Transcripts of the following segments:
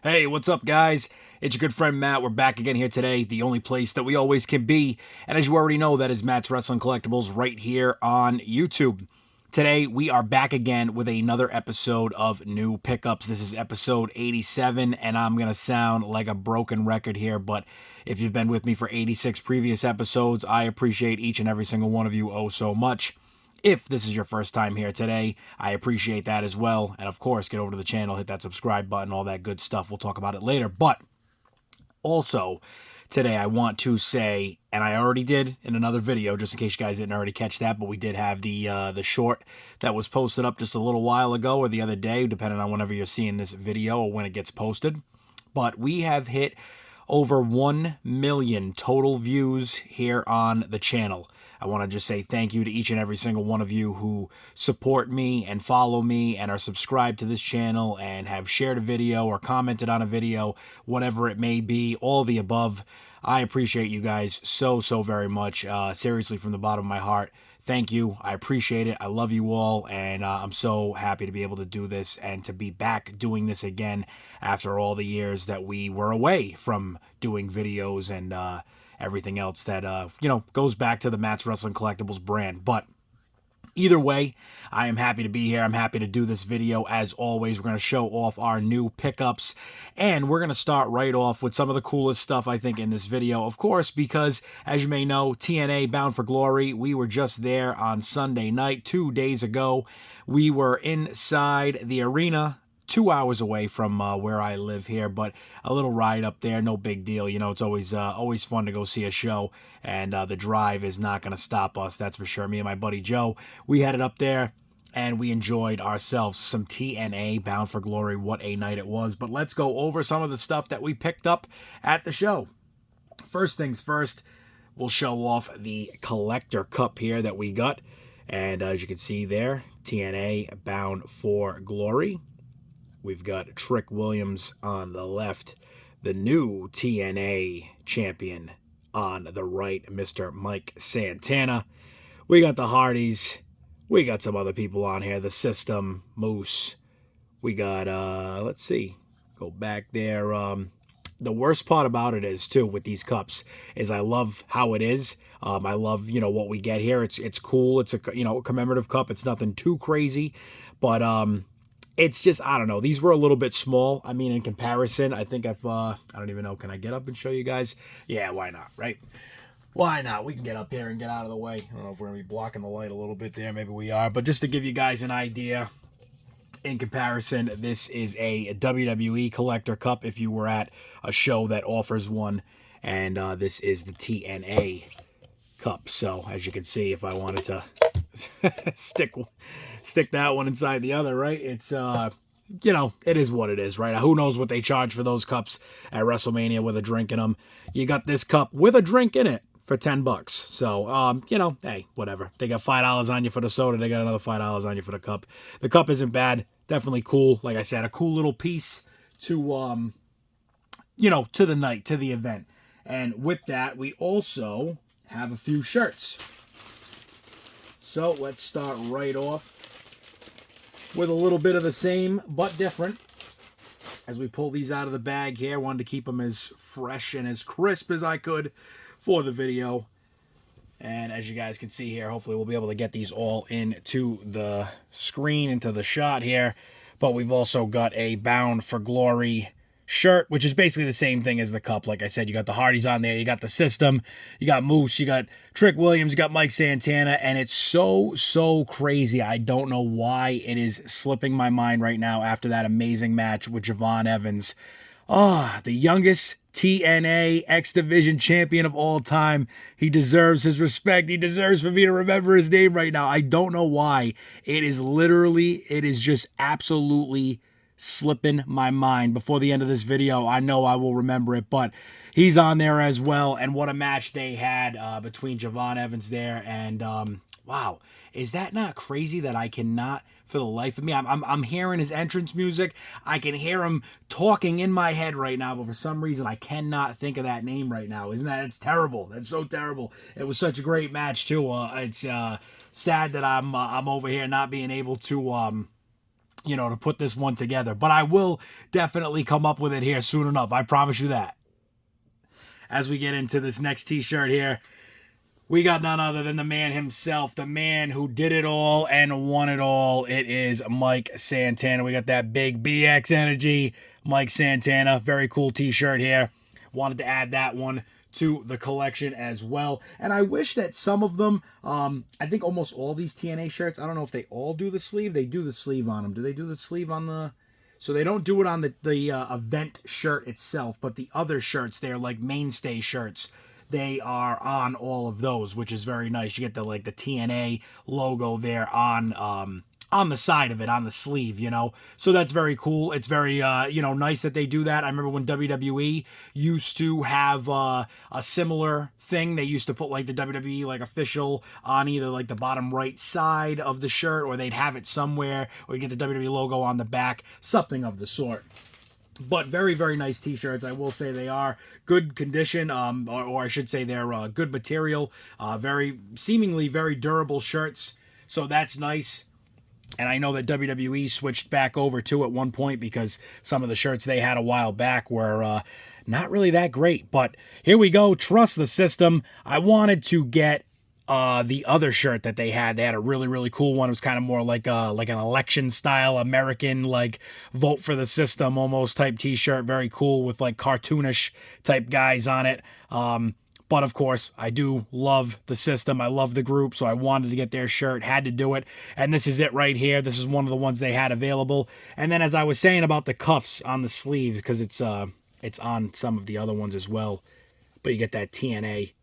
Hey, what's up, guys? It's your good friend Matt. We're back again here today, the only place that we always can be. And as you already know, that is Matt's Wrestling Collectibles right here on YouTube. Today, we are back again with another episode of New Pickups. This is episode 87, and I'm going to sound like a broken record here, but if you've been with me for 86 previous episodes, I appreciate each and every single one of you oh so much. If this is your first time here today, I appreciate that as well. And of course, get over to the channel, hit that subscribe button, all that good stuff. We'll talk about it later. But also, today I want to say, and I already did in another video, just in case you guys didn't already catch that, but we did have the short that was posted up just a little while ago or the other day, depending on whenever you're seeing this video or when it gets posted. But we have hit over 1 million total views here on the channel. I want to just say thank you to each and every single one of you who support me and follow me and are subscribed to this channel and have shared a video or commented on a video, whatever it may be, all the above. I appreciate you guys so very much. Seriously, from the bottom of my heart, thank you. I appreciate it. I love you all, and I'm so happy to be able to do this and to be back doing this again after all the years that we were away from doing videos and everything else that, goes back to the Matt's Wrestling Collectibles brand. But either way, I am happy to be here. I'm happy to do this video. As always, we're going to show off our new pickups, and we're going to start right off with some of the coolest stuff, I think, in this video, of course, because, as you may know, TNA Bound for Glory, we were just there on Sunday night, 2 days ago. We were inside the arena, 2 hours away from where I live here, but a little ride up there, no big deal. You know, it's always fun to go see a show, and the drive is not going to stop us, that's for sure. Me and my buddy Joe, we headed up there, and we enjoyed ourselves some TNA Bound for Glory. What a night it was. But let's go over some of the stuff that we picked up at the show. First things first, we'll show off the collector cup here that we got, and as you can see there, TNA Bound for Glory. We've got Trick Williams on the left, the new TNA champion on the right, Mr. Mike Santana. We got the Hardys. We got some other people on here, the System, Moose. We got, let's see, go back there. The worst part about it is, too, with these cups, is I love how it is. I love, what we get here. It's cool. It's a, commemorative cup. It's nothing too crazy, but, it's just, I don't know. These were a little bit small. I mean, in comparison, I think I don't even know. Can I get up and show you guys? Yeah, why not, right? Why not? We can get up here and get out of the way. I don't know if we're going to be blocking the light a little bit there. Maybe we are. But just to give you guys an idea, in comparison, this is a WWE collector cup if you were at a show that offers one. And this is the TNA cup. So, as you can see, if I wanted to stick that one inside the other, right? It's it is what it is, right? Who knows what they charge for those cups at WrestleMania with a drink in them. You got this cup with a drink in it for $10. So hey, whatever. They got $5 on you for the soda, they got another $5 on you for the cup. The cup isn't bad, definitely cool. Like I said, a cool little piece to to the night, to the event. And with that, we also have a few shirts. So let's start right off with a little bit of the same, but different. As we pull these out of the bag here, I wanted to keep them as fresh and as crisp as I could for the video. And as you guys can see here, hopefully we'll be able to get these all into the screen, into the shot here. But we've also got a Bound for Glory shirt, which is basically the same thing as the cup. Like I said, you got the Hardys on there, you got the System, you got Moose, you got Trick Williams, you got Mike Santana, and it's so crazy. I don't know why it is slipping my mind right now after that amazing match with Javon Evans. The youngest TNA X Division champion of all time. He deserves his respect. He deserves for me to remember his name right now. I don't know why. It is just absolutely slipping my mind. Before the end of this video, I know I will remember it, but he's on there as well. And what a match they had between Javon Evans there, and wow, is that not crazy that I cannot for the life of me, I'm hearing his entrance music, I can hear him talking in my head right now, but for some reason I cannot think of that name right now. It's terrible. That's so terrible. It was such a great match too. It's sad that I'm over here not being able to to put this one together. But I will definitely come up with it here soon enough. I promise you that. As we get into this next t-shirt here, we got none other than the man himself, the man who did it all and won it all. It is Mike Santana. We got that big BX energy. Mike Santana, very cool t-shirt here. Wanted to add that one to the collection as well. And I wish that some of them, I think almost all these TNA shirts, I don't know if they all do the sleeve. They do the sleeve on them. Do they do the sleeve on the... So they don't do it on the event shirt itself, but the other shirts, they're like mainstay shirts. They are on all of those, which is very nice. You get the TNA logo there on the side of it, on the sleeve, So that's very cool. It's very, nice that they do that. I remember when WWE used to have a similar thing. They used to put the WWE official on either the bottom right side of the shirt, or they'd have it somewhere, or you get the WWE logo on the back, something of the sort. But very, very nice t-shirts. I will say they are good condition, or I should say they're good material, seemingly very durable shirts. So that's nice. And I know that WWE switched back over to at one point because some of the shirts they had a while back were not really that great. But here we go. Trust the system. I wanted to get the other shirt that they had. They had a really, really cool one. It was kind of more like an election style American, vote for the system almost type t-shirt. Very cool with cartoonish type guys on it. But of course, I do love the system. I love the group, so I wanted to get their shirt, had to do it. And this is it right here. This is one of the ones they had available. And then as I was saying about the cuffs on the sleeves, because it's on some of the other ones as well. But you get that TNA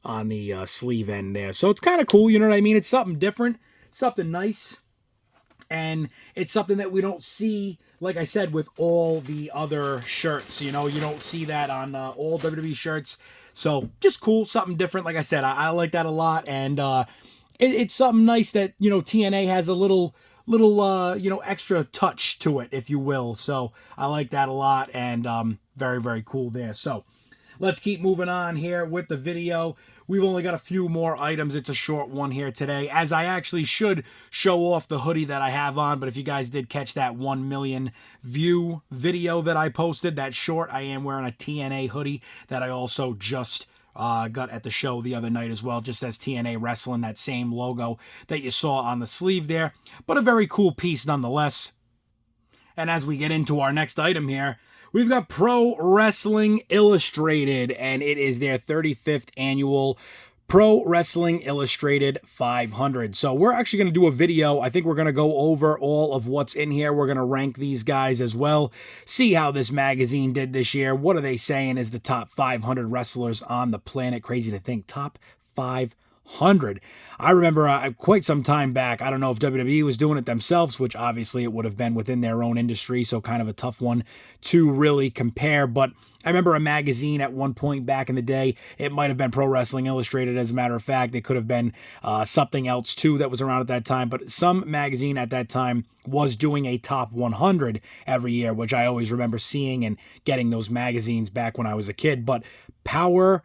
on the sleeve end there. So it's kind of cool, you know what I mean? It's something different, something nice. And it's something that we don't see, like I said, with all the other shirts. You don't see that on all WWE shirts. So just cool, something different. Like I said, I like that a lot, and it's something nice that TNA has a little extra touch to it, if you will. So I like that a lot, and very, very cool there. So let's keep moving on here with the video. We've only got a few more items. It's a short one here today, as I actually should show off the hoodie that I have on. But if you guys did catch that 1 million view video that I posted, that short, I am wearing a TNA hoodie that I also just got at the show the other night as well. Just says TNA Wrestling, that same logo that you saw on the sleeve there. But a very cool piece nonetheless. And as we get into our next item here, we've got Pro Wrestling Illustrated, and it is their 35th annual Pro Wrestling Illustrated 500. So we're actually going to do a video. I think we're going to go over all of what's in here. We're going to rank these guys as well, see how this magazine did this year. What are they saying is the top 500 wrestlers on the planet? Crazy to think, top 500. I remember quite some time back, I don't know if WWE was doing it themselves, which obviously it would have been within their own industry, so kind of a tough one to really compare, but I remember a magazine at one point back in the day. It might have been Pro Wrestling Illustrated, as a matter of fact. It could have been something else too that was around at that time, but some magazine at that time was doing a top 100 every year, which I always remember seeing and getting those magazines back when I was a kid. But Powertown,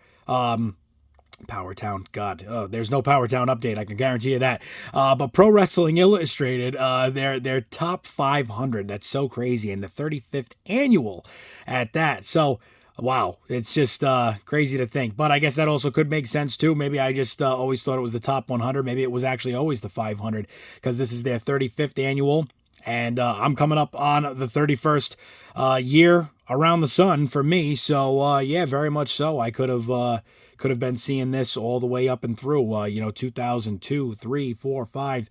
God, there's no Powertown update, I can guarantee you that. But Pro Wrestling Illustrated, their top 500, that's so crazy, and the 35th annual at that. So, wow, it's just crazy to think. But I guess that also could make sense too. Maybe I just always thought it was the top 100. Maybe it was actually always the 500, because this is their 35th annual, and I'm coming up on the 31st year around the sun for me. So, yeah, very much so. I could have been seeing this all the way up and through, 2002, 3, 4, 5,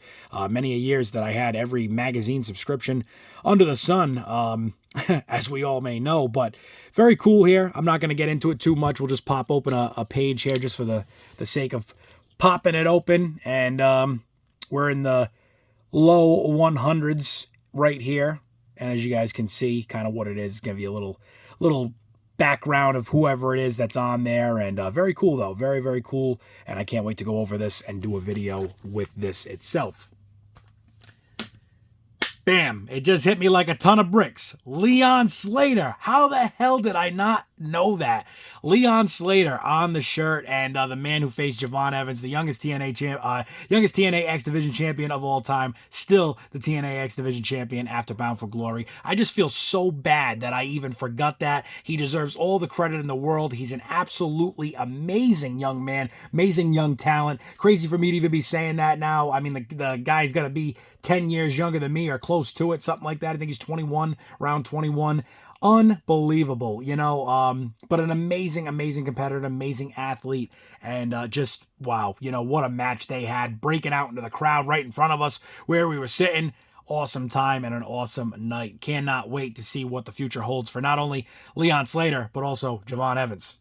many years that I had every magazine subscription under the sun, as we all may know. But very cool here. I'm not going to get into it too much. We'll just pop open a page here just for the sake of popping it open. And we're in the low 100s right here. And as you guys can see, kind of what it is, give you a little background of whoever it is that's on there. And very cool though, very, very cool. And I can't wait to go over this and do a video with this itself. Bam, it just hit me like a ton of bricks. Leon Slater. How the hell did I not know that. Leon Slater on the shirt, and the man who faced Javon Evans, the youngest TNA X Division champion of all time, still the TNA X Division champion after Bound for Glory. I just feel so bad that I even forgot that. He deserves all the credit in the world. He's an absolutely amazing young man, amazing young talent. Crazy for me to even be saying that now. I mean, the guy's got to be 10 years younger than me or close to it, something like that. I think he's 21, around 21. Unbelievable, but an amazing competitor, an amazing athlete, and just wow, what a match they had, breaking out into the crowd right in front of us where we were sitting. Awesome time and an awesome night. Cannot wait to see what the future holds for not only Leon Slater, but also Javon Evans.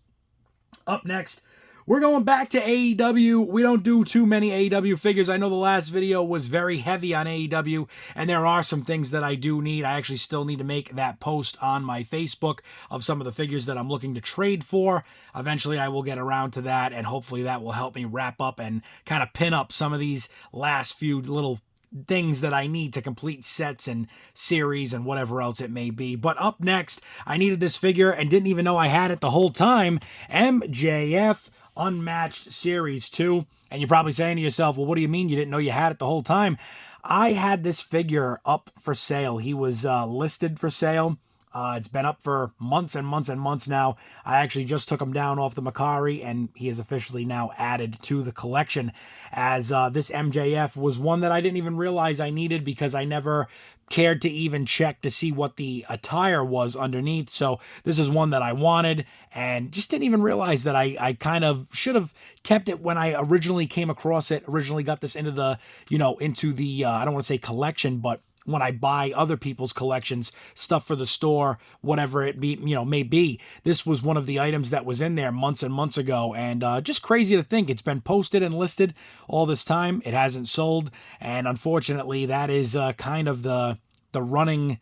Up next, we're going back to AEW. We don't do too many AEW figures. I know the last video was very heavy on AEW, and there are some things that I do need. I actually still need to make that post on my Facebook of some of the figures that I'm looking to trade for. Eventually, I will get around to that, and hopefully that will help me wrap up and kind of pin up some of these last few little things that I need to complete sets and series and whatever else it may be. But up next, I needed this figure and didn't even know I had it the whole time. MJF Unmatched Series 2. And you're probably saying to yourself, well, what do you mean you didn't know you had it the whole time? I had this figure up for sale. He was listed for sale. It's been up for months and months and months now. I actually just took him down off the MERCARI, and he is officially now added to the collection, as this MJF was one that I didn't even realize I needed because I never cared to even check to see what the attire was underneath. So this is one that I wanted and just didn't even realize that I kind of should have kept it when I originally came across it, originally got this into the, I don't want to say collection, but when I buy other people's collections, stuff for the store, whatever it be, may be. This was one of the items that was in there months and months ago, and just crazy to think it's been posted and listed all this time. It hasn't sold, and unfortunately, that is kind of the running,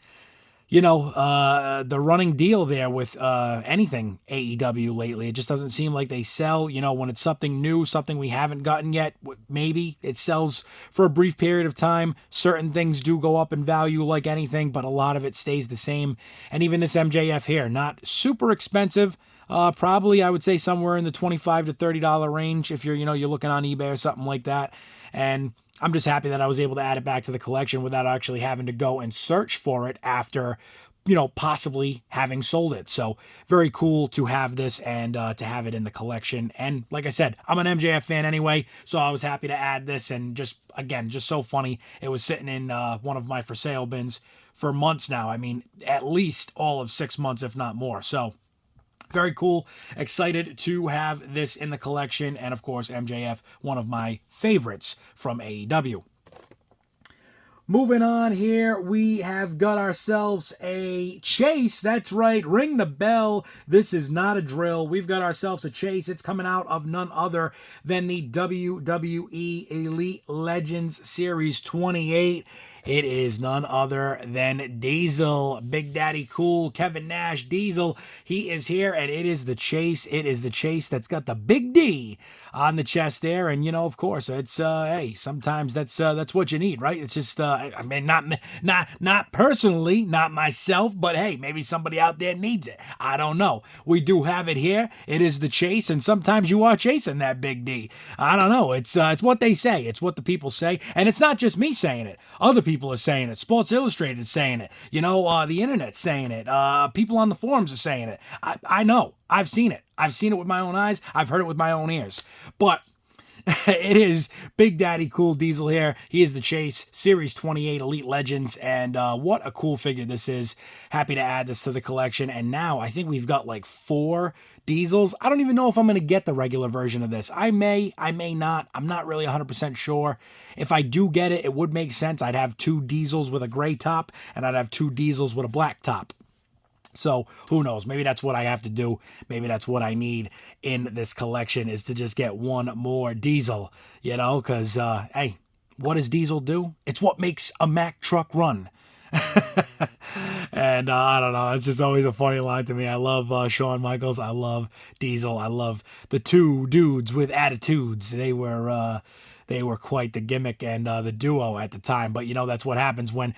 the running deal there with anything AEW lately. It just doesn't seem like they sell, when it's something new, something we haven't gotten yet, maybe it sells for a brief period of time. Certain things do go up in value like anything, but a lot of it stays the same. And even this MJF here, not super expensive. Probably I would say somewhere in the $25 to $30 range if you're looking on eBay or something like that. And I'm just happy that I was able to add it back to the collection without actually having to go and search for it after, possibly having sold it. So very cool to have this and to have it in the collection. And like I said, I'm an MJF fan anyway, so I was happy to add this. And just so funny. It was sitting in one of my for sale bins for months now. I mean, at least all of 6 months, if not more. So very cool. Excited to have this in the collection. And of course, MJF, one of my favorites from AEW. Moving on here, we have got ourselves a chase. That's right. Ring the bell. This is not a drill. We've got ourselves a chase. It's coming out of none other than the WWE Elite Legends Series 28. It is none other than Diesel, Big Daddy Cool, Kevin Nash, Diesel. He is here, and it is the chase. It is the chase that's got the big D on the chest there, and of course, it's hey, sometimes that's what you need, right? It's just I mean, not personally, not myself, but hey, maybe somebody out there needs it. I don't know. We do have it here. It is the chase, and sometimes you are chasing that big D. I don't know. It's what they say. It's what the people say, and it's not just me saying it. Other people are saying it. Sports Illustrated is saying it. The internet's saying it. People on the forums are saying it. I know. I've seen it. I've seen it with my own eyes. I've heard it with my own ears. But it is Big Daddy Cool Diesel here. He is the Chase, Series 28 Elite Legends, and what a cool figure this is. Happy to add this to the collection, and now I think we've got like 4 Diesels. I don't even know if I'm going to get the regular version of this. I may not. I'm not really 100% sure. If I do get it, it would make sense. I'd have 2 Diesels with a gray top, and I'd have 2 Diesels with a black top. So who knows? Maybe that's what I have to do. Maybe that's what I need in this collection, is to just get one more Diesel, because, hey, what does Diesel do? It's what makes a Mack truck run. And I don't know. It's just always a funny line to me. I love Shawn Michaels. I love Diesel. I love the 2 dudes with attitudes. They were they were quite the gimmick and the duo at the time. But you know, that's what happens when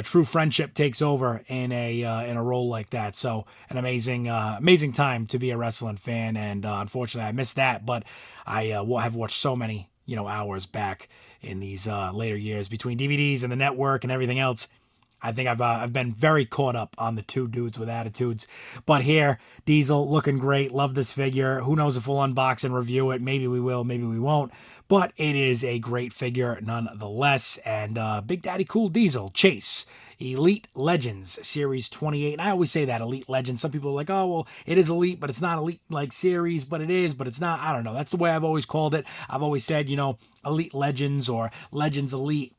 true friendship takes over in a role like that. So an amazing time to be a wrestling fan, and unfortunately I missed that. But I have watched so many hours back in these later years between DVDs and the network and everything else. I think I've been very caught up on the two dudes with attitudes. But here, Diesel looking great. Love this figure. Who knows if we'll unbox and review it? Maybe we will, maybe we won't. But it is a great figure nonetheless. And Big Daddy Cool Diesel, Chase, Elite Legends Series 28. And I always say that, Elite Legends. Some people are like, oh, well, it is Elite, but it's not Elite like series, but it is, but it's not. I don't know. That's the way I've always called it. I've always said, Elite Legends or Legends Elite.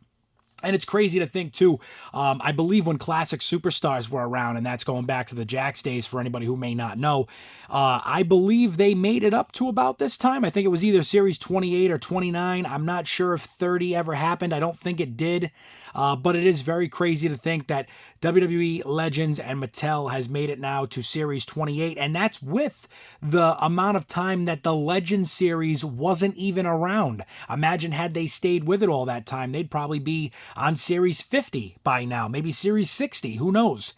And it's crazy to think, too, I believe when Classic Superstars were around, and that's going back to the Jakks days for anybody who may not know, I believe they made it up to about this time. I think it was either Series 28 or 29. I'm not sure if 30 ever happened. I don't think it did. But it is very crazy to think that WWE Legends and Mattel has made it now to Series 28, and that's with the amount of time that the Legends series wasn't even around. Imagine had they stayed with it all that time, they'd probably be on Series 50 by now, maybe Series 60, who knows?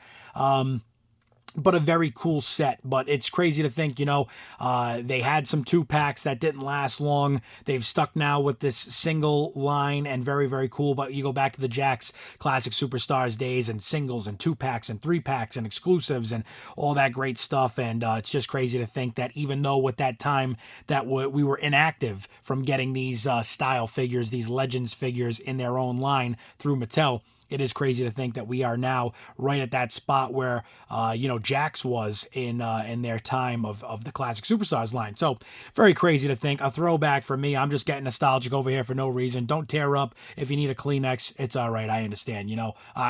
But a very cool set. But it's crazy to think, they had some 2-packs that didn't last long. They've stuck now with this single line, and very, very cool. But you go back to the Jakks Classic Superstars days, and singles and 2-packs and 3-packs and exclusives and all that great stuff. And it's just crazy to think that even though at that time that we were inactive from getting these style figures, these Legends figures in their own line through Mattel, it is crazy to think that we are now right at that spot where, Jakks was in their time of the Classic Superstars line. So very crazy to think. A throwback for me. I'm just getting nostalgic over here for no reason. Don't tear up. If you need a Kleenex, it's all right. I understand.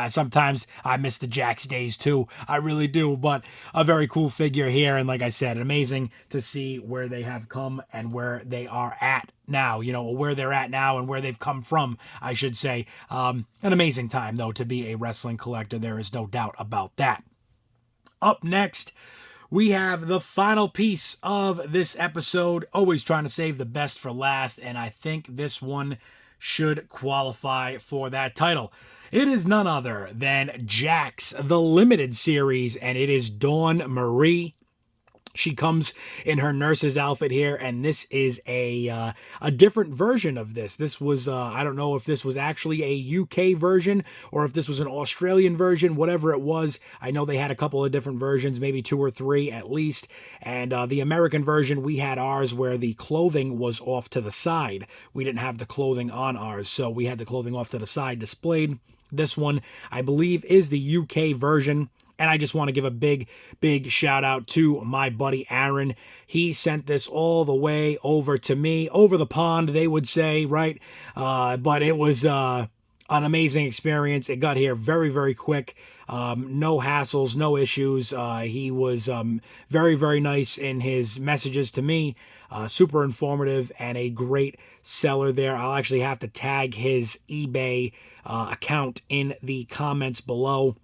Sometimes I miss the Jakks days too. I really do. But a very cool figure here. And like I said, amazing to see where they have come and where they are at now, where they're at now and where they've come from, I should say. An amazing time, though, to be a wrestling collector. There is no doubt about that. Up next, we have the final piece of this episode. Always trying to save the best for last, and I think this one should qualify for that title. It is none other than Jakks, the Limited Series, and it is Dawn Marie. She comes in her nurse's outfit here, and this is a different version of this. This was, I don't know if this was actually a UK version or if this was an Australian version, whatever it was. I know they had a couple of different versions, maybe 2 or 3 at least. And the American version, we had ours where the clothing was off to the side. We didn't have the clothing on ours, so we had the clothing off to the side displayed. This one, I believe, is the UK version. And I just want to give a big, big shout out to my buddy Aaron. He sent this all the way over to me, over the pond, they would say, right? But it was an amazing experience. It got here very, very quick. No hassles, no issues. He was very, very nice in his messages to me. Super informative and a great seller there. I'll actually have to tag his eBay account in the comments below.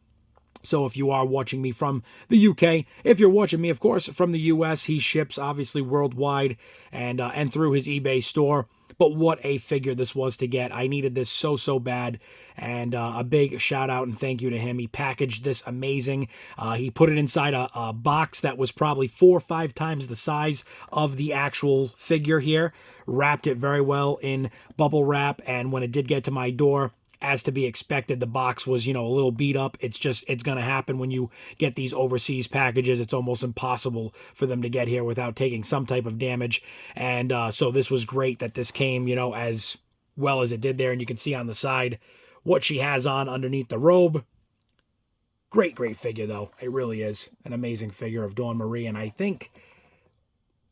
So if you are watching me from the UK, if you're watching me, of course, from the US, he ships obviously worldwide and through his eBay store. But what a figure this was to get. I needed this so bad. And a big shout out and thank you to him. He packaged this amazing. He put it inside a box that was probably 4 or 5 times the size of the actual figure here. Wrapped it very well in bubble wrap. And when it did get to my door, as to be expected, the box was, a little beat up. It's going to happen when you get these overseas packages. It's almost impossible for them to get here without taking some type of damage. And so this was great that this came, as well as it did there. And you can see on the side what she has on underneath the robe. Great, great figure, though. It really is an amazing figure of Dawn Marie. And I think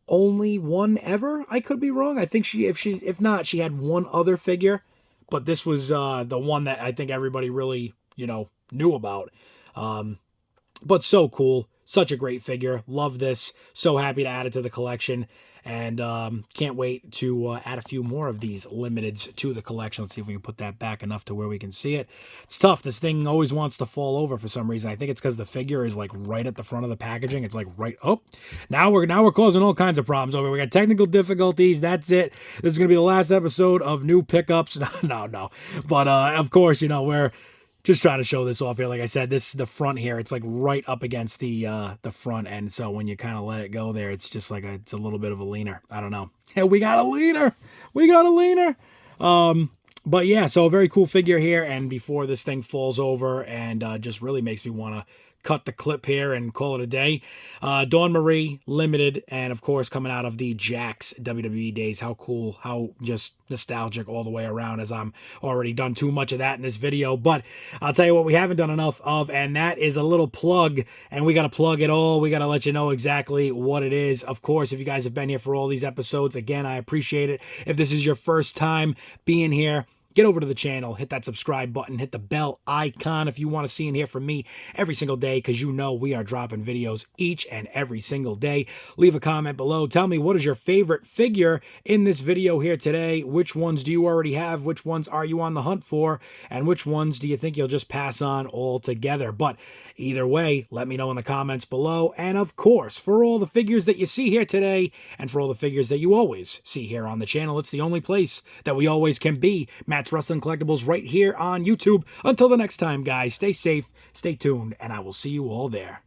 only one ever. I could be wrong. I think if not, she had one other figure. But this was the one that I think everybody really, knew about. But so cool. Such a great figure. Love this. So happy to add it to the collection. And can't wait to add a few more of these limiteds to the collection. Let's see if we can put that back enough to where we can see it. It's tough. This thing always wants to fall over for some reason. I think it's because the figure is like right at the front of the packaging. It's like right. Oh, now we're causing all kinds of problems over. We got technical difficulties. That's it. This is gonna be the last episode of new pickups. No. But of course, you know, we're just trying to show this off here. Like I said, this is the front here. It's like right up against the front end. So when you kind of let it go there, it's just like it's a little bit of a leaner. I don't know. Hey, we got a leaner. We got a leaner. But yeah, so a very cool figure here. And before this thing falls over and just really makes me want to cut the clip here and call it a day. Dawn Marie limited, and of course coming out of the Jax WWE days. How cool, how just nostalgic all the way around, as I'm already done too much of that in this video. But I'll tell you what we haven't done enough of, and that is a little plug, and we got to plug it all. We got to let you know exactly what it is. Of course, if you guys have been here for all these episodes, again, I appreciate it. If this is your first time being here, get over to the channel, hit that subscribe button, hit the bell icon if you want to see and hear from me every single day, because you know we are dropping videos each and every single day. Leave a comment below. Tell me, what is your favorite figure in this video here today? Which ones do you already have? Which ones are you on the hunt for? And which ones do you think you'll just pass on altogether? But either way, let me know in the comments below. And of course, for all the figures that you see here today, and for all the figures that you always see here on the channel, it's the only place that we always can be. Matt's Wrestling Collectibles right here on YouTube. Until the next time, guys, stay safe, stay tuned, and I will see you all there.